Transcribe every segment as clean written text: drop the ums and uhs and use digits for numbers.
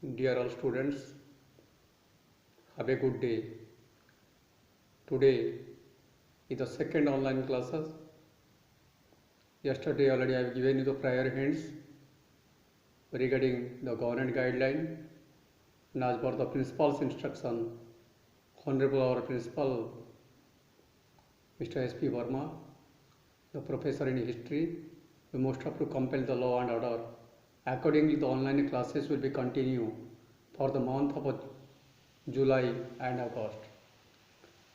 Dear all students, have a good day. Today is the second online classes. Yesterday already I have given you the prior hints regarding the government guideline and as per the principal's instruction, Honorable our Principal Mr. S.P. Verma, the professor in history, we must have to compel the law and order. Accordingly, the online classes will be continued for the month of July and August.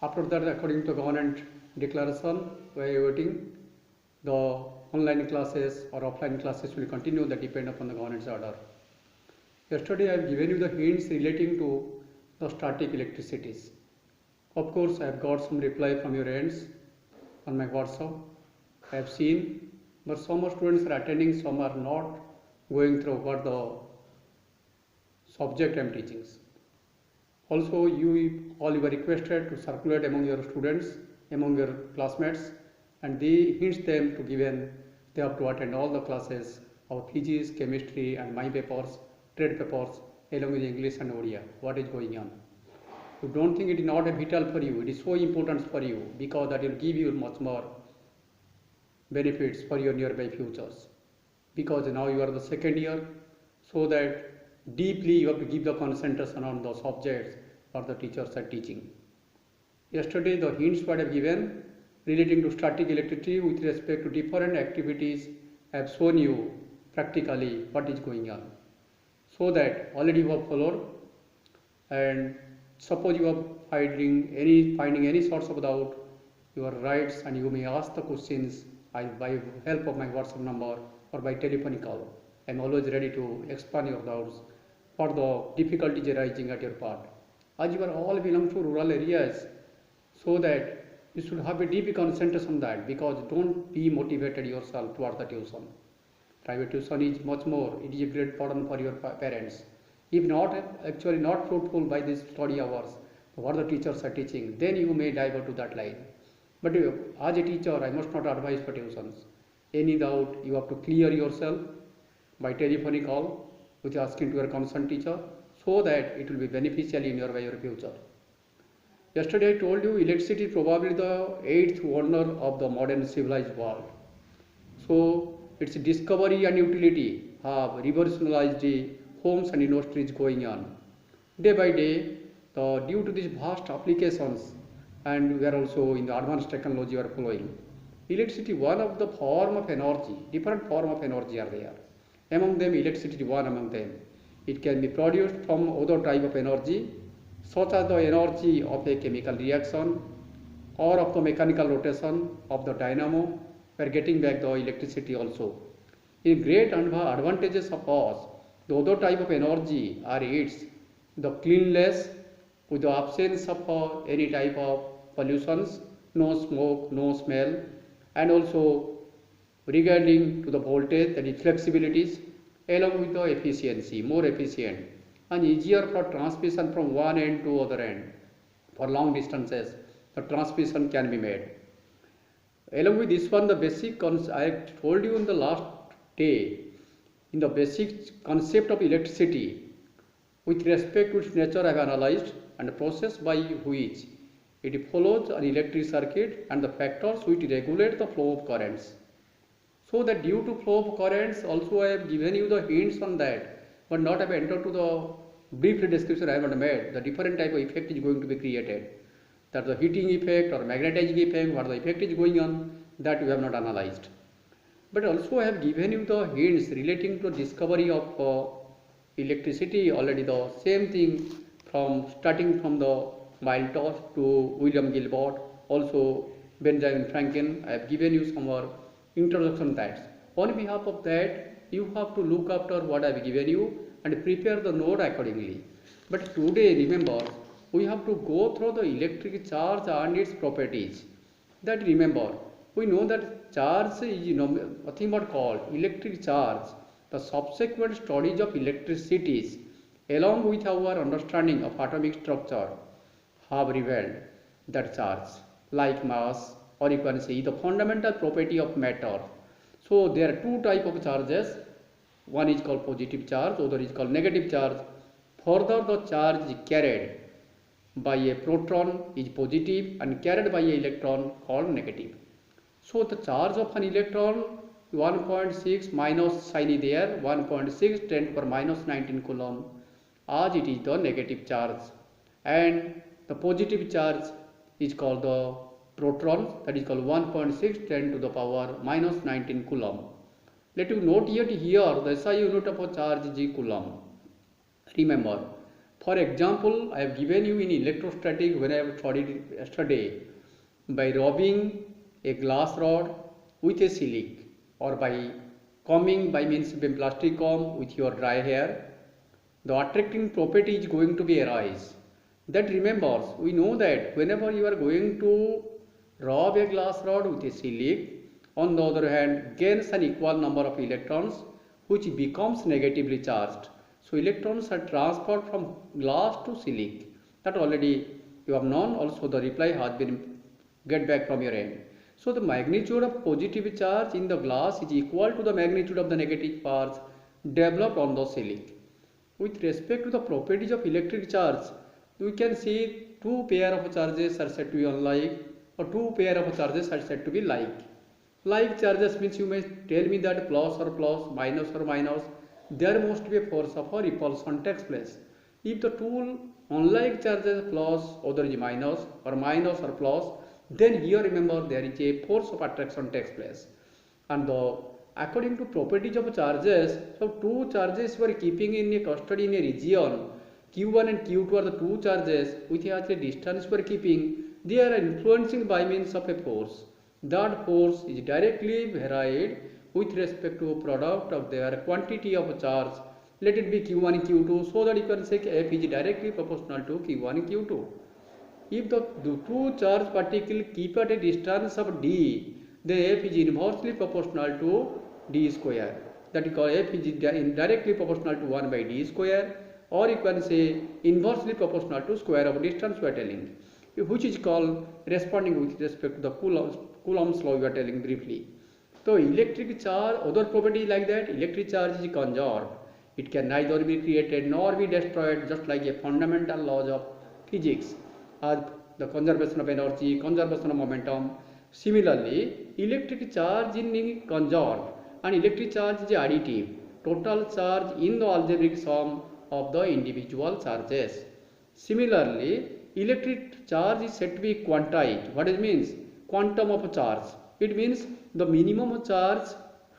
After that, according to government declaration, we are waiting. The online classes or offline classes will continue, that depend upon the government's order. Yesterday, I have given you the hints relating to the static electricities. Of course, I have got some reply from your ends on my WhatsApp. I have seen, but some students are attending, some are not going through what the subject I am teaching. Also, you all were requested to circulate among your students, among your classmates, and they hint them to given they have to attend all the classes of physics, chemistry, and my papers, trade papers, along with English and Odia. What is going on? You don't think it is not a vital for you? It is so important for you because that will give you much more benefits for your nearby futures. Because now you are the second year, so that deeply you have to give the concentration on the subjects or the teachers are teaching. Yesterday the hints what I have given relating to static electricity with respect to different activities I have shown you practically what is going on. So that already you have followed, and suppose you are finding any sorts of doubt, you are right, and you may ask the questions by help of my WhatsApp number or by telephonic call. I am always ready to expand your doubts for the difficulties arising at your part. As you are all belong to rural areas, so that you should have a deep concentration on that, because don't be motivated yourself towards the tuition. Private tuition is much more, it is a great burden for your parents. If not actually not fruitful by these study hours, what the teachers are teaching, then you may divert to that line. But as a teacher, I must not advise for tuitions. Any doubt, you have to clear yourself by telephonic call, which asking to your concerned teacher, so that it will be beneficial in your future. Yesterday I told you electricity is probably the 8th wonder of the modern civilized world. So its discovery and utility have revolutionized the homes and industries going on. Day by day, due to these vast applications, and we are also in the advanced technology we are following, electricity one of the form of energy, different form of energy are there. Among them, electricity one among them. It can be produced from other type of energy, such as the energy of a chemical reaction or of the mechanical rotation of the dynamo. We are getting back the electricity also. In great advantages of us, the other type of energy are its the cleanliness with the absence of any type of pollutions, no smoke, no smell, and also regarding to the voltage, that is flexibilities, along with the efficiency, more efficient and easier for transmission from one end to other end. For long distances, the transmission can be made. Along with this one, the basic I told you in the last day, in the basic concept of electricity, with respect to its nature I have analyzed, and the process by which it follows an electric circuit and the factors which regulate the flow of currents. So that due to flow of currents, also I have given you the hints on that, but not have entered to the brief description I have not made. The different type of effect is going to be created. That the heating effect or magnetizing effect, what the effect is going on, that we have not analyzed. But also I have given you the hints relating to discovery of electricity, already the same thing from starting from the Miltos to William Gilbert, also Benjamin Franklin. I have given you some more introduction that. On behalf of that, you have to look after what I have given you and prepare the note accordingly. But today, remember, we have to go through the electric charge and its properties. That remember, we know that charge is nothing but called electric charge. The subsequent studies of electricities, along with our understanding of atomic structure, have revealed that charge, like mass, or you can say the fundamental property of matter. So there are two types of charges. One is called positive charge, other is called negative charge. Further, the charge carried by a proton is positive and carried by an electron called negative. So the charge of an electron 1.6 minus sign there, 1.6 10 to the minus 19 coulomb, as it is the negative charge, and the positive charge is called the proton, that is called 1.6 10 to the power minus 19 coulomb. Let you note here the SI unit of a charge is coulomb. Remember, for example, I have given you in electrostatic when I have studied yesterday by rubbing a glass rod with a silk or by combing by means of a plastic comb with your dry hair, the attracting property is going to be arise. That remembers, we know that whenever you are going to rub a glass rod with a silk, on the other hand gains an equal number of electrons which becomes negatively charged. So electrons are transferred from glass to silk. That already you have known. Also the reply has been get back from your end. So the magnitude of positive charge in the glass is equal to the magnitude of the negative charge developed on the silk. With respect to the properties of electric charge, we can see two pair of charges are said to be unlike, or two pair of charges are said to be like. Like charges means you may tell me that plus or plus, minus or minus, there must be a force of a repulsion takes place. If the two unlike charges plus, other is minus or plus, then here remember there is a force of attraction takes place. And according to properties of charges, so two charges were keeping in a custody in a region, Q1 and Q2 are the two charges which has a distance we are keeping, they are influencing by means of a force. That force is directly varied with respect to product of their quantity of charge. Let it be Q1 and Q2, so that you can say F is directly proportional to Q1 and Q2. If the two charge particles keep at a distance of d, then F is inversely proportional to d square. That is called F is directly proportional to 1 by d square, or you can say inversely proportional to square of distance we are telling, which is called responding with respect to the Coulomb's law we are telling briefly. So electric charge, other property like that, electric charge is conserved. It can neither be created nor be destroyed, just like a fundamental laws of physics, as the conservation of energy, conservation of momentum. Similarly, electric charge is conserved and electric charge is additive, total charge in the algebraic sum of the individual charges. Similarly, electric charge is said to be quantized. What it means? Quantum of charge. It means the minimum charge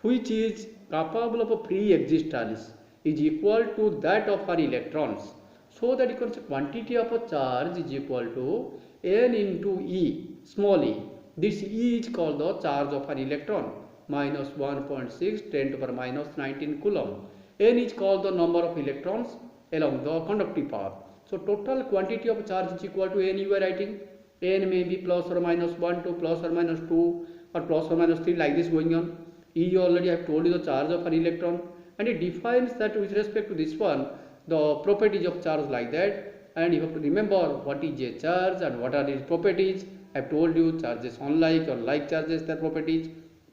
which is capable of free existence is equal to that of an electrons. So that you can say quantity of a charge is equal to n into E, small e. This E is called the charge of an electron, minus 1.6 10 to the minus 19 coulomb. N is called the number of electrons along the conductive path. So total quantity of charge is equal to n you are writing. N may be plus or minus 1 to plus or minus 2 or plus or minus 3 like this going on. E already I have told you the charge of an electron, and it defines that with respect to this one the properties of charge like that, and you have to remember what is a charge and what are its properties. I have told you charges unlike or like charges, their properties,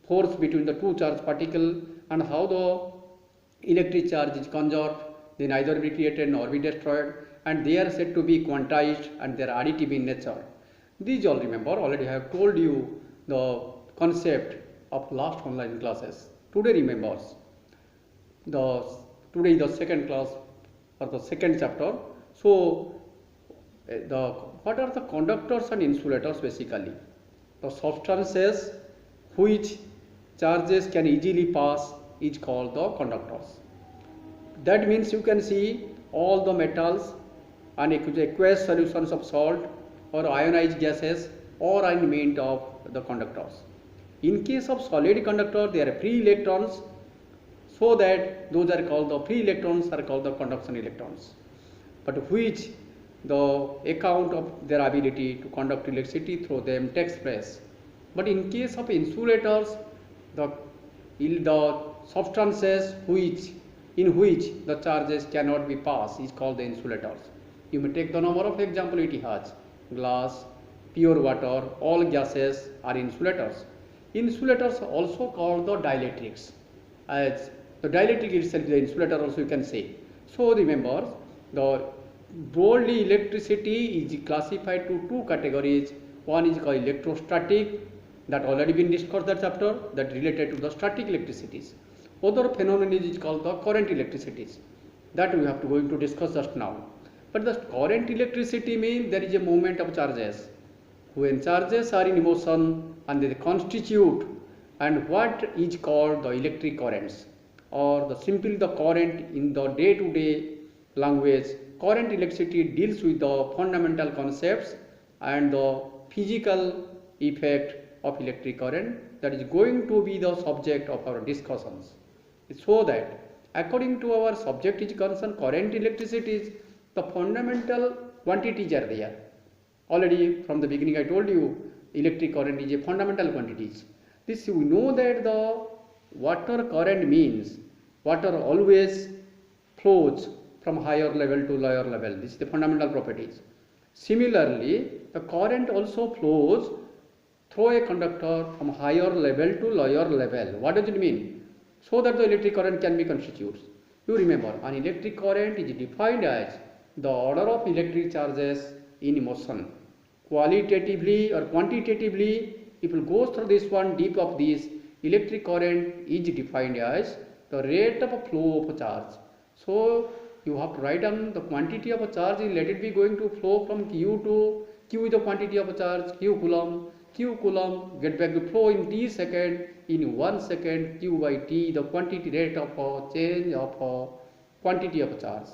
force between the two charge particle, and how the electric charge is conserved, they neither be created nor be destroyed, and they are said to be quantized and they are additive in nature. These all remember, already I have told you the concept of last online classes. Today remembers today is the second class or the second chapter. So what are the conductors and insulators basically? The substances which charges can easily pass is called the conductors. That means you can see all the metals and aqueous solutions of salt or ionized gases or are made of the conductors. In case of solid conductor, there are free electrons, so that those are called the free electrons are called the conduction electrons, but which the account of their ability to conduct electricity through them takes place. But in case of insulators, the substances in which the charges cannot be passed is called the insulators. You may take the number of example it has: glass, pure water, all gases are insulators. Insulators are also called the dielectrics, as the dielectric itself is the insulator also you can say. So remember, The broadly electricity is classified to two categories. One is called electrostatic, that already been discussed that chapter, that related to the static electricities. Other phenomenon is called the current electricities, that we have to going to discuss just now. But the current electricity means there is a movement of charges. When charges are in motion and they constitute and what is called the electric currents, or the simply the current in the day-to-day language. Current electricity deals with the fundamental concepts and the physical effect of electric current, that is going to be the subject of our discussions. So that according to our subject is concerned, current electricity is the fundamental quantities are there. Already from the beginning I told you electric current is a fundamental quantities. This we know that the water current means water always flows from higher level to lower level. This is the fundamental properties. Similarly, the current also flows through a conductor from higher level to lower level. What does it mean? So that the electric current can be constituted. You remember, an electric current is defined as the order of electric charges in motion. Qualitatively or quantitatively, if it goes through this one deep of this, electric current is defined as the rate of flow of charge. So you have to write down the quantity of a charge, let it be going to flow from Q to Q is the quantity of a charge, Q coulomb, get back to flow in T second, in 1 second, Q by T, the quantity rate of a change of a quantity of a charge.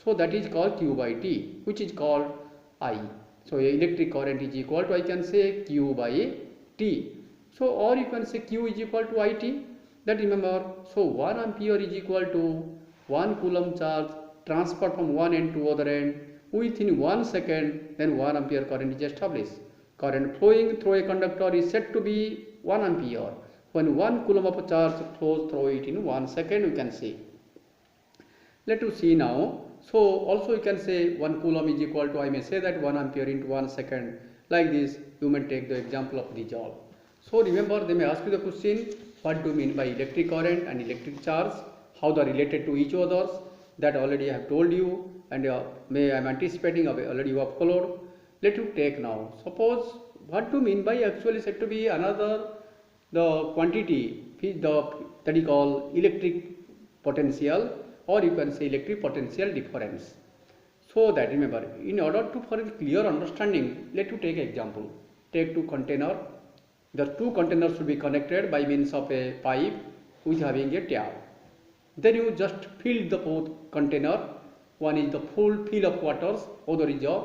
So that is called Q by T, which is called I. So electric current is equal to, I can say Q by T. So or you can say Q is equal to IT. That remember, so 1 ampere is equal to 1 coulomb charge transferred from one end to other end within 1 second, then 1 ampere current is established. Current flowing through a conductor is said to be 1 ampere when 1 coulomb of a charge flows through it in 1 second, you can see. Let us see now. So also you can say 1 coulomb is equal to, I may say that 1 ampere into 1 second. Like this, you may take the example of the joule. So remember, they may ask you the question, what do you mean by electric current and electric charge? How they are related to each other? That already I have told you, and I am anticipating already you have followed. Let you take now. Suppose what do you mean by actually said to be another the quantity that is called electric potential, or you can say electric potential difference. So that remember, in order to for a clear understanding, let you take example. Take two container. The two containers should be connected by means of a pipe with having a tap. Then you just fill the both container. One is the full fill of waters, other is a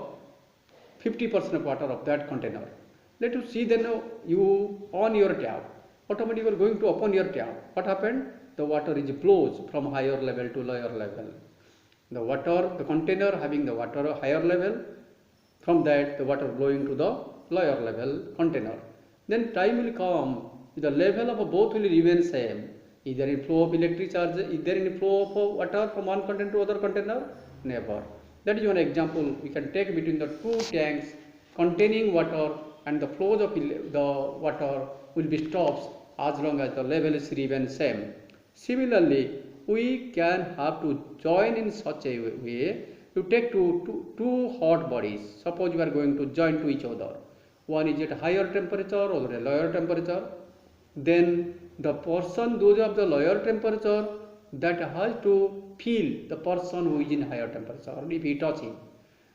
50% of water of that container. Let you see, then you on your tap. Automatically you are going to open your tap. What happened? The water is flows from higher level to lower level. The water, the container having the water higher level, from that the water flowing to the lower level container. Then time will come, the level of both will remain same. Is there any flow of electric charge? Is there any flow of water from one container to other container? Never. That is one example we can take between the two tanks containing water, and the flows of the water will be stopped as long as the level is remain same. Similarly, we can have to join in such a way to take two hot bodies. Suppose we are going to join to each other. One is at higher temperature, or a lower temperature. Then the person, those of the lower temperature, that has to feel the person who is in higher temperature, if he touch him.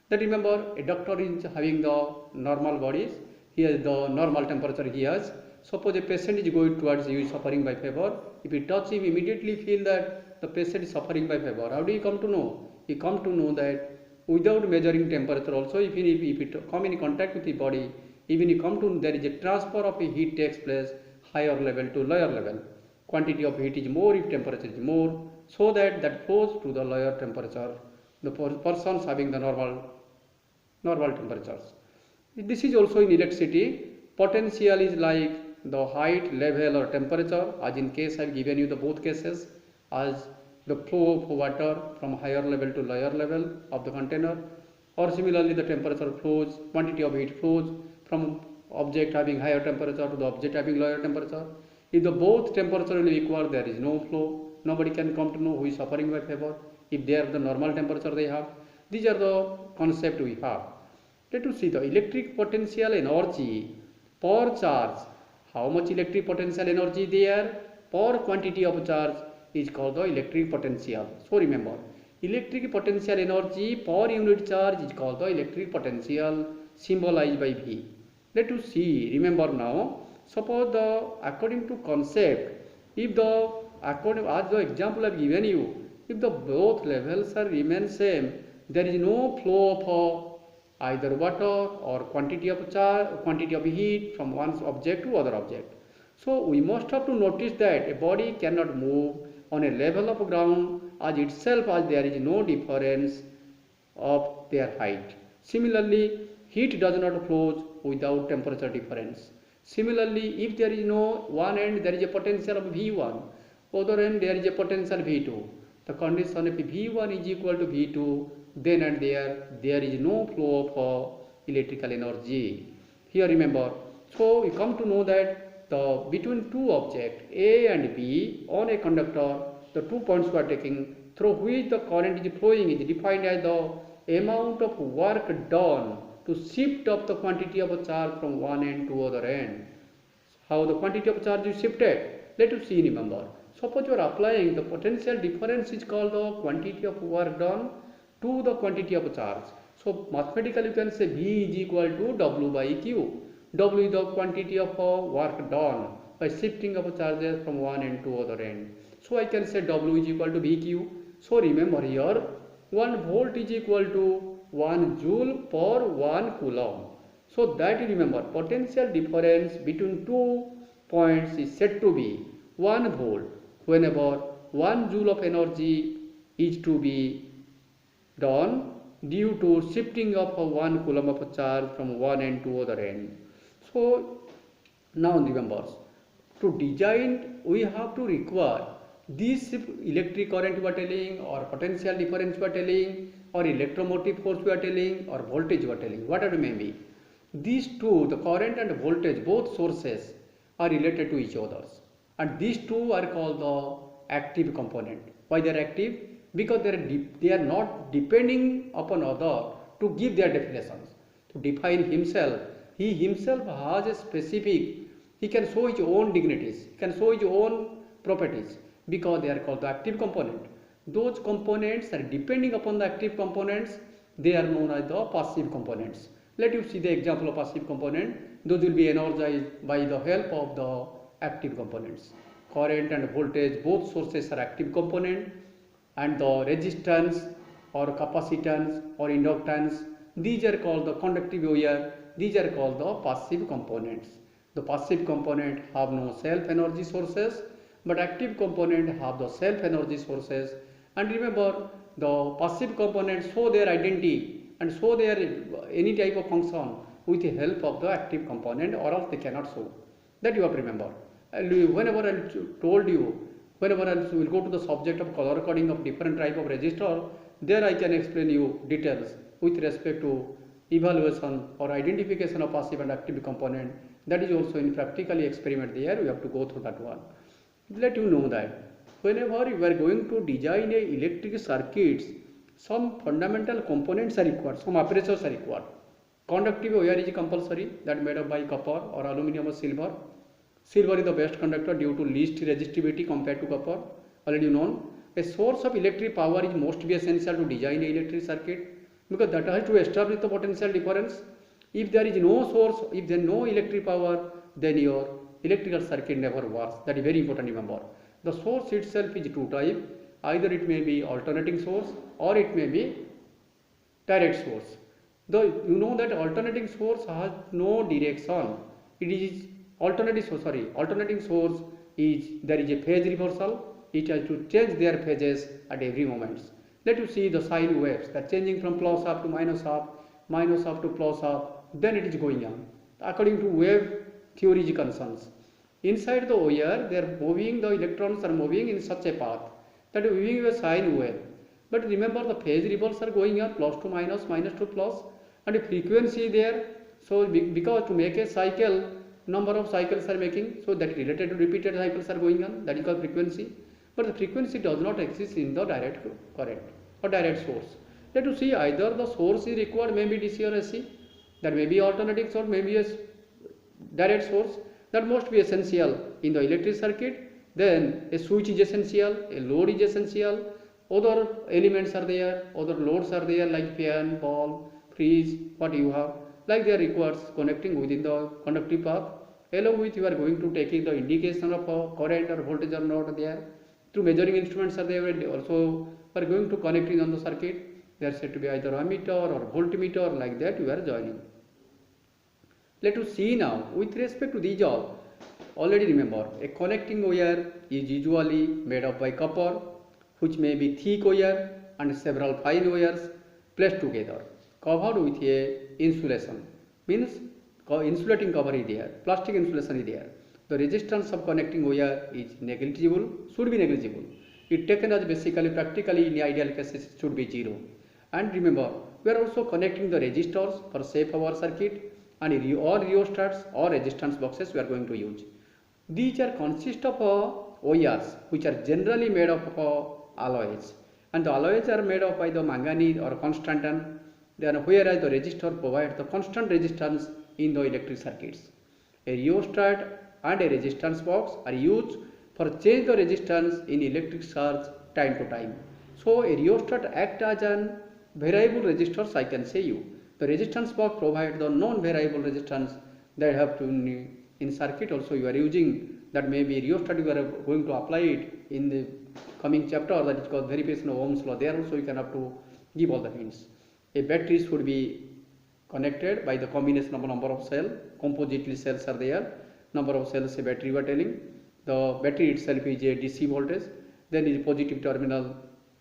That remember, a doctor is having the normal bodies, he has the normal temperature he has. Suppose a patient is going towards you, suffering by fever. If you touch him, immediately feel that the patient is suffering by fever. How do you come to know? You come to know that without measuring temperature also, if it come in contact with the body, even you come to there is a transfer of a heat takes place higher level to lower level. Quantity of heat is more if temperature is more, so that flows to the lower temperature. The persons having the normal temperatures. This is also in electricity. Potential is like the height, level, or temperature. As in case I have given you the both cases as the flow of water from higher level to lower level of the container, or similarly the temperature flows, quantity of heat flows from object having higher temperature to the object having lower temperature. If the both temperature will be equal, there is no flow. Nobody can come to know who is suffering by fever if they have the normal temperature they have. These are the concept we have. Let us see the electric potential energy per charge. How much electric potential energy there per quantity of charge is called the electric potential. So remember, electric potential energy per unit charge is called the electric potential, symbolized by V. Let us see, remember now, suppose according to concept, if as the example I have given you, if the both levels are remain same, there is no flow of either water or quantity of charge, quantity of heat from one object to other object. So we must have to notice that a body cannot move on a level of ground as itself, as there is no difference of their height. Similarly, heat does not flow without temperature difference. Similarly, if there is no one end there is a potential of V1, other end there is a potential V2. The condition if V1 is equal to V2, then and there is no flow of electrical energy. Here remember, so we come to know that between two objects A and B on a conductor, the 2 points we are taking through which the current is flowing is defined as the amount of work done to shift up the quantity of a charge from one end to other end. How the quantity of charge is shifted? Let us see, remember. Suppose you are applying the potential difference is called the quantity of work done to the quantity of charge. So mathematically you can say V is equal to W by Q. W is the quantity of work done by shifting of charges from one end to other end. So I can say W is equal to VQ. So remember here 1 volt is equal to 1 joule per 1 coulomb. So that you remember potential difference between two points is said to be 1 volt whenever 1 joule of energy is to be done due to shifting of 1 coulomb of charge from one end to other end. So now remember, to design we have to require this electric current we are telling, or potential difference we are telling, or electromotive force we are telling, or voltage we are telling, whatever it may be. These two, the current and voltage, both sources are related to each other, and these two are called the active component. Why they are active? Because they are not depending upon other to give their definitions. To define himself, he himself has a specific, he can show his own dignities, he can show his own properties, because they are called the active component. Those components are depending upon the active components, they are known as the passive components. Let you see the example of passive component. Those will be energized by the help of the active components. Current and voltage, both sources are active component, and the resistance or capacitance or inductance, these are called the conductive wire, these are called the passive components. The passive component have no self energy sources, but active component have the self energy sources. And remember, the passive components show their identity and show their any type of function with the help of the active component, or else they cannot show. That you have to remember. And whenever I told you, whenever else we will go to the subject of color coding of different type of resistor, there I can explain you details with respect to evaluation or identification of passive and active component. That is also in practically experiment there, we have to go through that one. Let you know that whenever you are going to design a electric circuits, some fundamental components are required, some apparatus are required. Conductive wire is compulsory, that made up by copper or aluminum or silver. Silver is the best conductor due to least resistivity compared to copper, already known. A source of electric power is most be essential to design an electric circuit, because that has to establish the potential difference. If there is no source, if there is no electric power, then your electrical circuit never works. That is very important, remember. The source itself is two types, either it may be alternating source or it may be direct source. Though you know that alternating source has no direction, it is alternating source is, there is a phase reversal, it has to change their phases at every moment. Let you see the sine waves, that changing from plus half to minus half to plus half, then it is going on according to wave theory concerns. Inside the wire, they are moving, the electrons are moving in such a path that is moving a sine wave. But remember, the phase ripples are going on plus to minus, minus to plus, and a frequency there. So because to make a cycle, number of cycles are making, so that related to repeated cycles are going on, that is called frequency. But the frequency does not exist in the direct current or direct source. Let us see either the source is required, maybe DC or AC, that may be alternating source, maybe a direct source, that must be essential in the electric circuit. Then a switch is essential, a load is essential, other elements are there, other loads are there like fan, bulb, fridge, what you have, like they are required connecting within the conductive path. Along with you are going to taking the indication of current or voltage or not there. Through measuring instruments are there, also are going to connecting on the circuit. They are said to be either ammeter or voltmeter, like that you are joining. Let us see now with respect to these all. Already remember, a connecting wire is usually made up by copper, which may be thick wire and several fine wires placed together, covered with a insulation. Means insulating cover is there, plastic insulation is there. The resistance of connecting wire is negligible, should be negligible. It taken as basically practically in ideal cases it should be 0. And remember, we are also connecting the resistors for safe power circuit, and all rheostats or resistance boxes we are going to use. These are consist of wires which are generally made up of alloys, and the alloys are made up by the manganese or constantan. Then whereas the resistor provides the constant resistance in the electric circuits. A rheostat and a resistance box are used for change the resistance in electric surge time to time. So a rheostat acts as an variable resistors, I can say you. The resistance box provides the non-variable resistance that have to in circuit also you are using, that may be rheostat you are going to apply it in the coming chapter, that is called verification of Ohm's law. There also you can have to give all the hints. A battery should be connected by the combination of a number of cells, compositely cells are there, number of cells a battery we are telling. The battery itself is a DC voltage, then is a positive terminal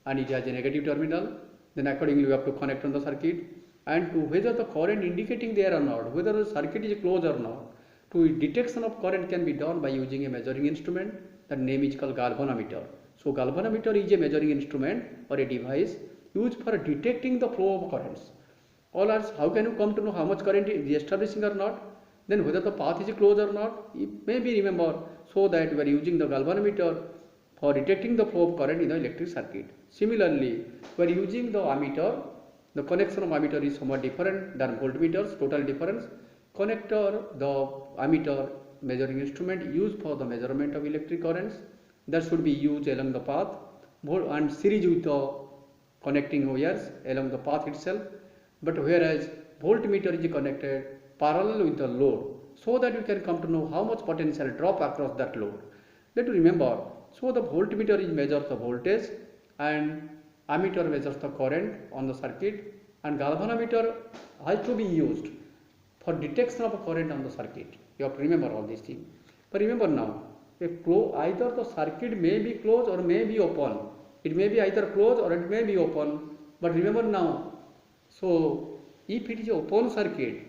and it has a negative terminal, then accordingly you have to connect on the circuit, and to whether the current indicating there or not, whether the circuit is closed or not. To detection of current can be done by using a measuring instrument, the name is called galvanometer. So galvanometer is a measuring instrument or a device used for detecting the flow of currents. All else, how can you come to know how much current is establishing or not? Then whether the path is closed or not, it may be remember, so that we are using the galvanometer for detecting the flow of current in the electric circuit. Similarly, we are using the ammeter. The connection of ammeter is somewhat different than voltmeters, total difference. Connector, the ammeter measuring instrument used for the measurement of electric currents, that should be used along the path and series with the connecting wires along the path itself. But whereas voltmeter is connected parallel with the load, so that you can come to know how much potential drop across that load. Let you remember, so the voltmeter is measures the voltage and ammeter measures the current on the circuit, and galvanometer has to be used for detection of a current on the circuit. You have to remember all these things. But remember now, either the circuit may be closed or may be open. It may be either closed or it may be open. But remember now, so if it is open circuit,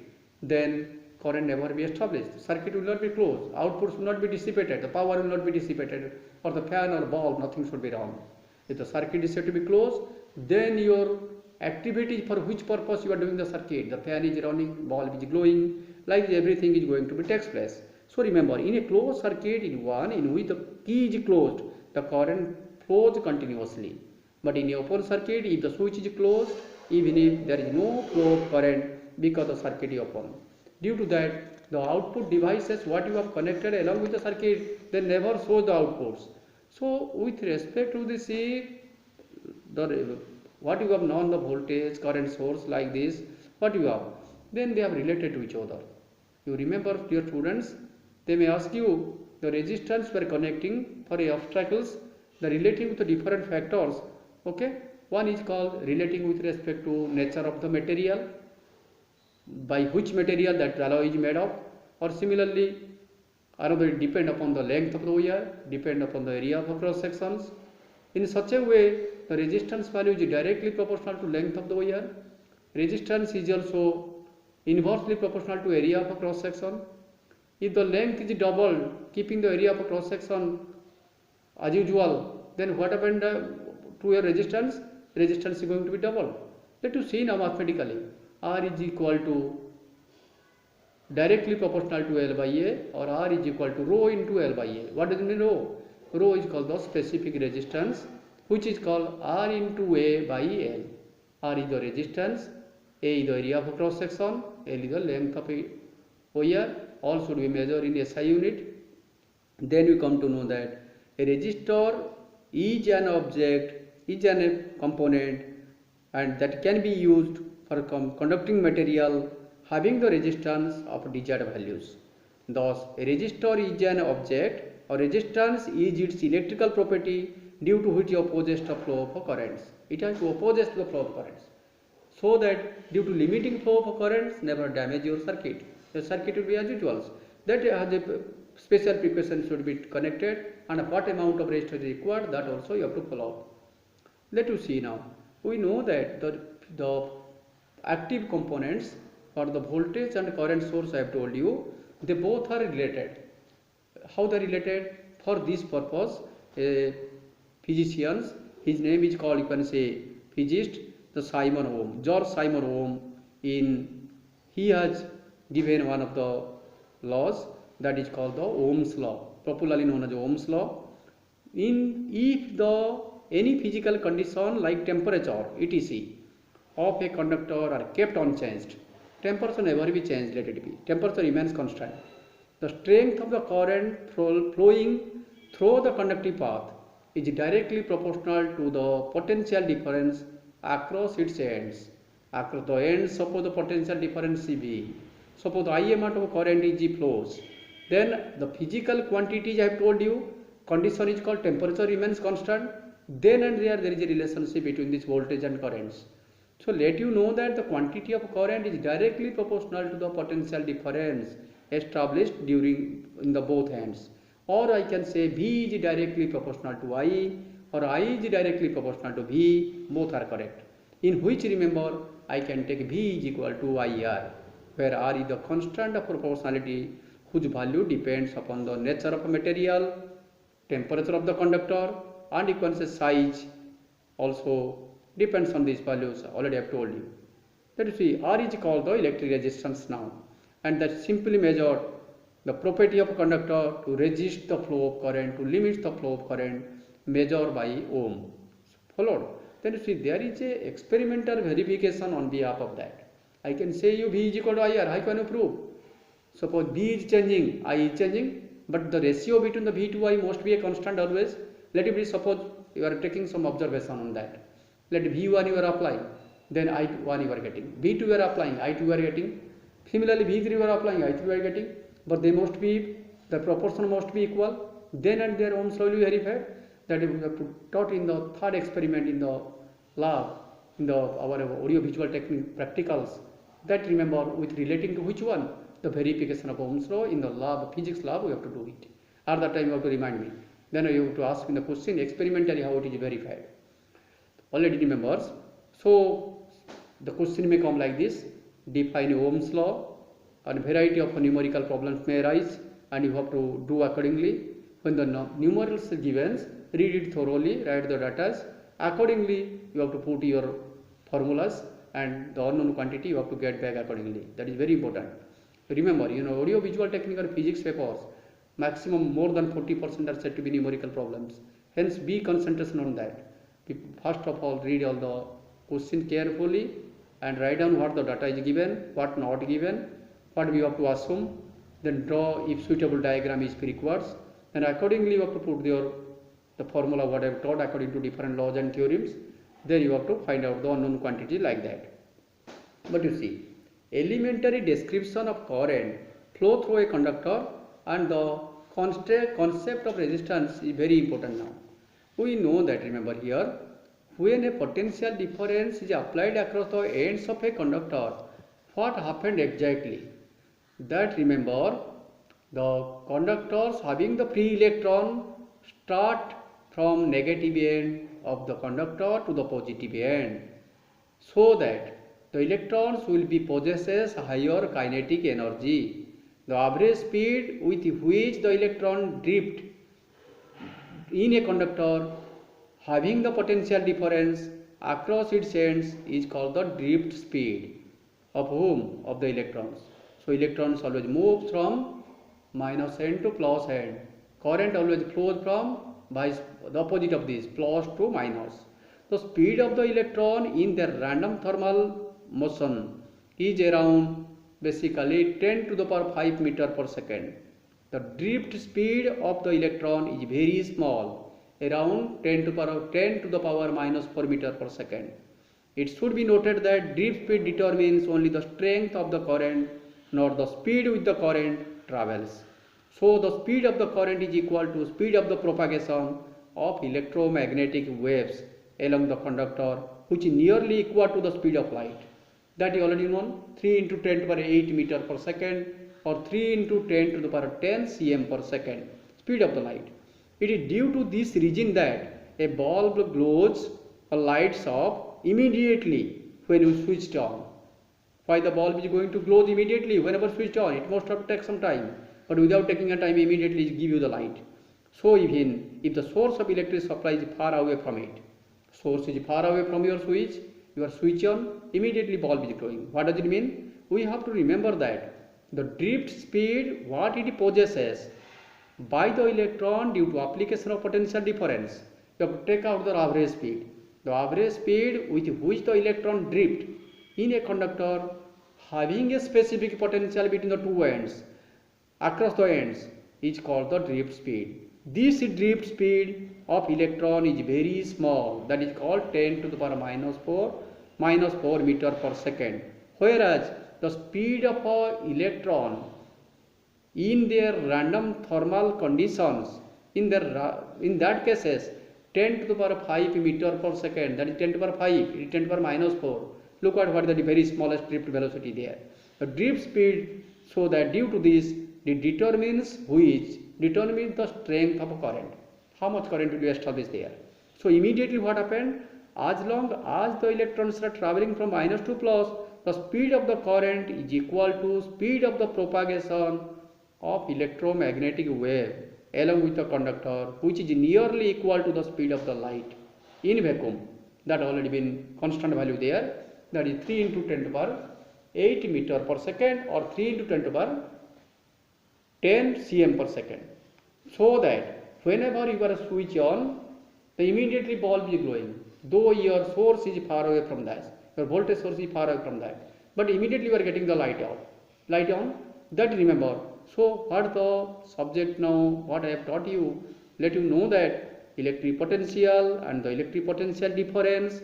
then current never be established. The circuit will not be closed. Outputs will not be dissipated. The power will not be dissipated, or the fan or bulb, nothing should be wrong. If the circuit is said to be closed, then your activity for which purpose you are doing the circuit, the fan is running, bulb is glowing, like everything is going to be takes place. So remember, in a closed circuit, in one in which the key is closed, the current flows continuously. But in a open circuit, if the switch is closed, even if there is no flow of current, because the circuit is open. Due to that, the output devices what you have connected along with the circuit, they never show the outputs. So with respect to this, what you have known the voltage, current source like this, what you have, then they are related to each other. You remember, dear students, they may ask you the resistance we are connecting for obstacles, the relating with the different factors. Okay, one is called relating with respect to nature of the material, by which material that alloy is made of, or similarly another depend upon the length of the wire, depend upon the area of cross sections. In such a way, the resistance value is directly proportional to length of the wire. Resistance is also inversely proportional to area of a cross section. If the length is doubled, keeping the area of a cross section as usual, then what happened to your resistance? Resistance is going to be doubled. Let us see now mathematically. R is equal to directly proportional to L by A, or R is equal to rho into L by A. What does it mean rho? Rho is called the specific resistance, which is called R into A by L. R is the resistance, A is the area of cross section, L is the length of a wire. All should be measured in SI unit. Then we come to know that a resistor is an object, is a component, and that can be used for conducting material having the resistance of desired values. Thus, a resistor is an object or resistance is its electrical property due to which it opposes the flow of currents. It has to oppose the flow of currents. So that due to limiting flow of currents, never damage your circuit. The circuit will be as usual. That has a special precaution should be connected, and what amount of resistance is required, that also you have to follow. Let us see now. We know that the active components for the voltage and current source I have told you, they both are related. How they are related? For this purpose, a physician, his name is called, you can say, physicist, the Simon Ohm, George Simon Ohm. He has given one of the laws that is called the Ohm's law, popularly known as Ohm's law. If any physical condition like temperature, etc., of a conductor are kept unchanged, temperature never be changed, let it be, temperature remains constant, the strength of the current flowing through the conductive path is directly proportional to the potential difference across its ends. Across the ends, suppose the potential difference is V, suppose the I amount of current is G flows, then the physical quantities I have told you, condition is called temperature remains constant, then and there is a relationship between this voltage and currents. So let you know that the quantity of current is directly proportional to the potential difference established in the both ends. Or I can say V is directly proportional to I, or I is directly proportional to V, both are correct. In which, remember, I can take V is equal to IR, where R is the constant of proportionality whose value depends upon the nature of material, temperature of the conductor, and you can say size also depends on these values. Already I have told you. Let us see, R is called the electric resistance now, and that simply measured the property of a conductor to resist the flow of current, to limit the flow of current, measured by Ohm. Followed. Then you see there is a experimental verification on behalf of that. I can say you V is equal to IR. How can you prove? Suppose V is changing, I is changing, but the ratio between the V to I must be a constant always. Let it be, suppose you are taking some observation on that. Let V1 you are applying, then I1 you are getting. V2 you are applying, I2 you are getting. Similarly, V3 you are applying, I3 you are getting. But they must be, the proportion must be equal. Then and there Ohm's law will be verified. That we have taught in the third experiment in the lab, in our audio visual technique practicals. That remember with relating to which one? The verification of Ohm's law in the lab, physics lab, we have to do it. At that time you have to remind me. Then you have to ask in the question experimentally how it is verified. Already remembers. So the question may come like this: define Ohm's law, and variety of numerical problems may arise, and you have to do accordingly. When the numerals are given, read it thoroughly, write the data. Accordingly, you have to put your formulas, and the unknown quantity you have to get back accordingly. That is very important. Remember, audio visual technique or physics papers, maximum more than 40% are said to be numerical problems. Hence, be concentration on that. First of all, read all the questions carefully and write down what the data is given, what not given, what we have to assume, then draw if suitable diagram is required, and accordingly you have to put the formula what I have taught according to different laws and theorems. Then you have to find out the unknown quantity like that. But you see, elementary description of current flow through a conductor and the concept of resistance is very important now. We know that, remember here, when a potential difference is applied across the ends of a conductor, what happened exactly? That, remember, the conductors having the free electron start from negative end of the conductor to the positive end, so that the electrons will be possesses higher kinetic energy. The average speed with which the electron drift in a conductor having the potential difference across its ends is called the drift speed of whom? Of the electrons. So electrons always move from minus end to plus end. Current always flows from the opposite of this, plus to minus. the speed of the electron in their random thermal motion is around basically 10 to the power 5 meter per second. The drift speed of the electron is very small, around 10 to the power minus 4 meter per second. It should be noted that drift speed determines only the strength of the current, not the speed with the current travels. So the speed of the current is equal to speed of the propagation of electromagnetic waves along the conductor, which is nearly equal to the speed of light. That is already known, 3 into 10 to the power 8 meter per second or 3 into 10 to the power 10 cm per second, speed of the light. It is due to this reason that a bulb glows or lights up immediately when you switch it on. Why the bulb is going to glow immediately whenever switched on? It must have taken some time, but without taking a time, immediately it give you the light. So even if the source of electric supply is far away from it, source is far away from your switch on, immediately bulb is glowing. What does it mean? We have to remember that the drift speed, what it possesses by the electron due to application of potential difference, you have to take out the average speed. The average speed with which the electron drift in a conductor having a specific potential between the two ends, across the ends, is called the drift speed. This drift speed of electron is very small, that is called 10 to the power minus 4 meter per second. Whereas the speed of an electron in their random thermal conditions, in that cases 10 to the power 5 meter per second, that is 10 to the power 5, it is 10 to the power minus 4. Look at what is the very smallest drift velocity there. The drift speed, so that due to this, it determines the strength of a current. How much current will be established there. So immediately what happened? As long as the electrons are traveling from minus to plus, the speed of the current is equal to speed of the propagation of electromagnetic wave along with the conductor, which is nearly equal to the speed of the light in vacuum. That already been constant value there. That is 3 into 10 to the power 8 meter per second or 3 into 10 to the power 10 cm per second. So that whenever you are switch on, the immediately bulb is glowing, though your source is far away from that, your voltage source is far away from that, but immediately you are getting the light on. That remember. So what the subject now, what I have taught you, let you know that electric potential and the electric potential difference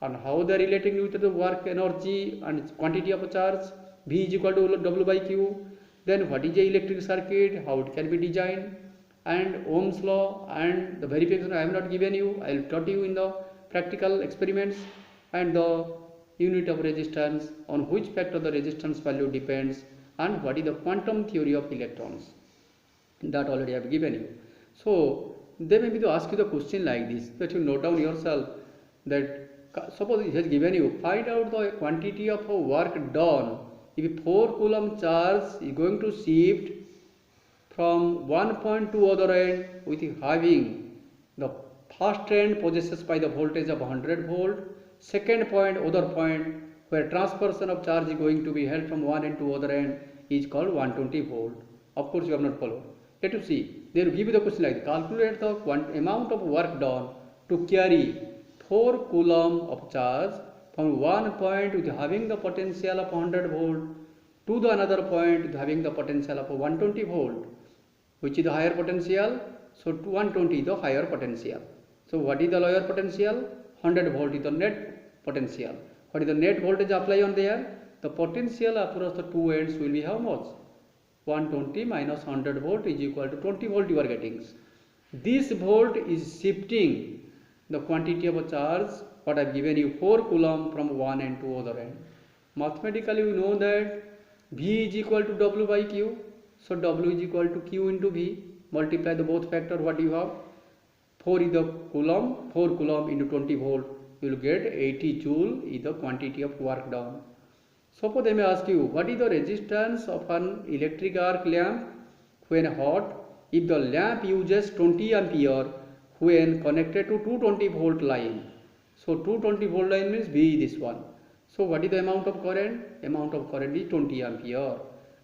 and how they are relating with the work energy and quantity of a charge, V is equal to W by Q. Then what is the electric circuit, how it can be designed, and Ohm's law, and the verification I have not given you, I will taught you in the practical experiments, and the unit of resistance, on which factor the resistance value depends, and what is the quantum theory of electrons, that already I have given you. So they may be to ask you the question like this, that you note down yourself, that suppose it has given you, find out the quantity of work done if 4 coulomb charge is going to shift from one point to other end with having the first end possesses by the voltage of 100 volt, second point, other point where transference of charge is going to be held from one end to other end is called 120 volt. Of course you have not followed. Let us see. They will give you the question like, calculate the amount of work done to carry 4 coulomb of charge from one point with having the potential of 100 volt to the another point with having the potential of 120 volt. Which is the higher potential? So 120 is the higher potential. So what is the lower potential? 100 volt is the net potential. What is the net voltage apply on there? The potential across the two ends will be how much? 120 minus 100 volt is equal to 20 volt you are getting. This volt is shifting the quantity of a charge, what I have given you, 4 coulomb from one end to other end. Mathematically we know that V is equal to W by Q. So W is equal to Q into V. Multiply the both factor, what you have? 4 is the coulomb, 4 coulomb into 20 volt. You will get 80 joule is the quantity of work done. Suppose they may ask you, what is the resistance of an electric arc lamp when hot if the lamp uses 20 ampere when connected to 220 volt line? So 220 volt line means V is this one. So what is the amount of current? Amount of current is 20 ampere.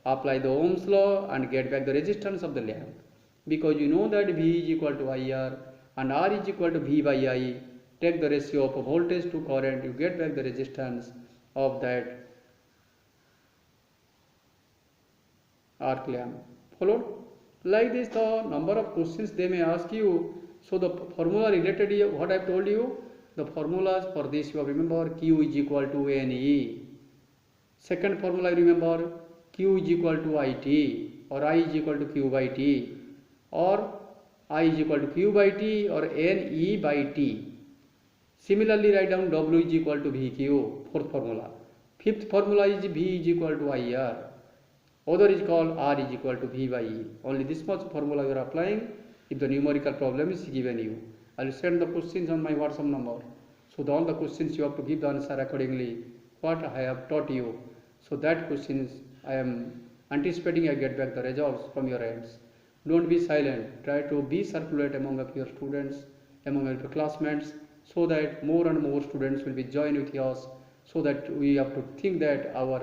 Apply the Ohm's law and get back the resistance of the lamp. Because you know that V is equal to IR and R is equal to V by I. take the ratio of voltage to current, you get back the resistance of that arc lamp. Followed? Like this, the number of questions they may ask you. So the formula related to what I have told you, the formulas for this you have remember Q is equal to NE. Second formula remember Q is equal to IT, or I is equal to Q by T, or I is equal to Q by T, or NE by T. Similarly, write down W is equal to VQ, fourth formula. Fifth formula is V is equal to IR. Other is called R is equal to V by E. Only this much formula you are applying if the numerical problem is given you. I will send the questions on my WhatsApp number. So all the questions you have to give the answer accordingly what I have taught you. So that questions I am anticipating I get back the results from your ends. Don't be silent. Try to be circulate among your students, among your classmates, so that more and more students will be joined with us. So that we have to think that our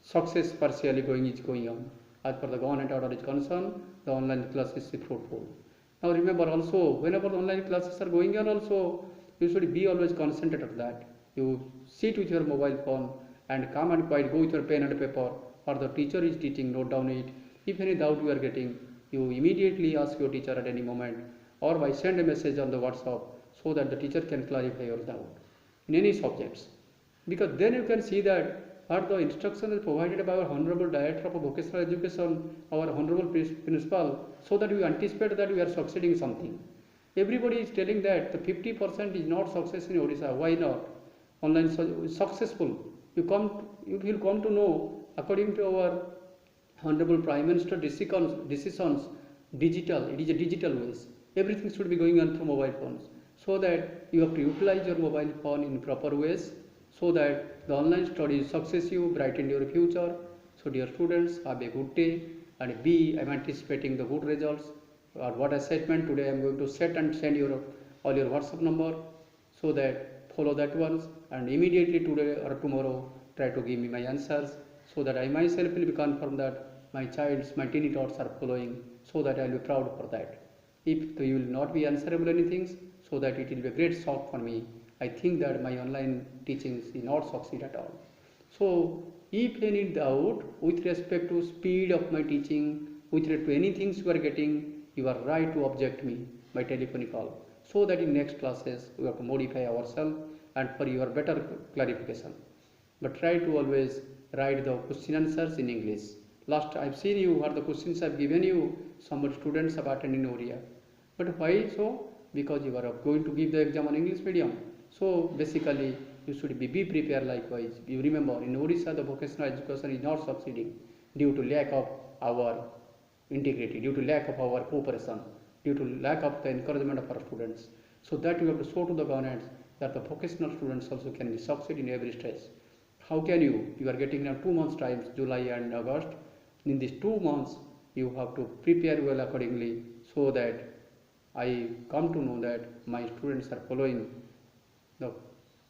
success partially is going on. As per the government order is concerned, the online classes is fruitful. Now remember also, whenever the online classes are going on also, you should be always concentrated on that. You sit with your mobile phone and come and quite go with your pen and paper, or the teacher is teaching, note down it. If any doubt you are getting, you immediately ask your teacher at any moment, or by send a message on the WhatsApp, so that the teacher can clarify your doubt in any subjects. Because then you can see that what the instruction is provided by our Honorable Director of Vocational Education, our Honorable Principal, so that we anticipate that we are succeeding something. Everybody is telling that the 50% is not success in Odisha. Why not? Online is successful. You will come to know, according to our Honorable Prime Minister decisions, digital. It is a digital ways. Everything should be going on through mobile phones. So that you have to utilize your mobile phone in proper ways, so that the online study is successful, brighten your future. So dear students, have a good day, and B, I am anticipating the good results. Or what assignment today I am going to set and send all your WhatsApp number, so that follow that ones, and immediately today or tomorrow try to give me my answers, so that I myself will be confirmed that my tiny thoughts are following, so that I will be proud for that. If you will not be answerable anything, so that it will be a great shock for me. I think that my online teachings will not succeed at all. So if any doubt with respect to speed of my teaching, with respect to anything you are getting, you are right to object me by telephonic call, so that in next classes we have to modify ourselves and for your better clarification. But try to always write the question answers in English. Last I have seen you what the questions I have given you, some students have attended in Oriya. But why so? Because you are going to give the exam on English medium. So basically you should be prepared likewise. You remember in Odisha the vocational education is not succeeding due to lack of our integrity, due to lack of our cooperation, due to lack of the encouragement of our students. So that you have to show to the government that the vocational students also can be succeed in every stage. How can you? You are getting now 2 months time, July and August. In these 2 months you have to prepare well accordingly, so that I come to know that my students are following the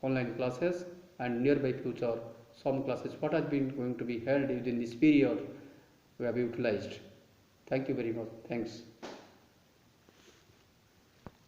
online classes, and nearby future some classes what has been going to be held within this period we have utilized. Thank you very much. Thanks.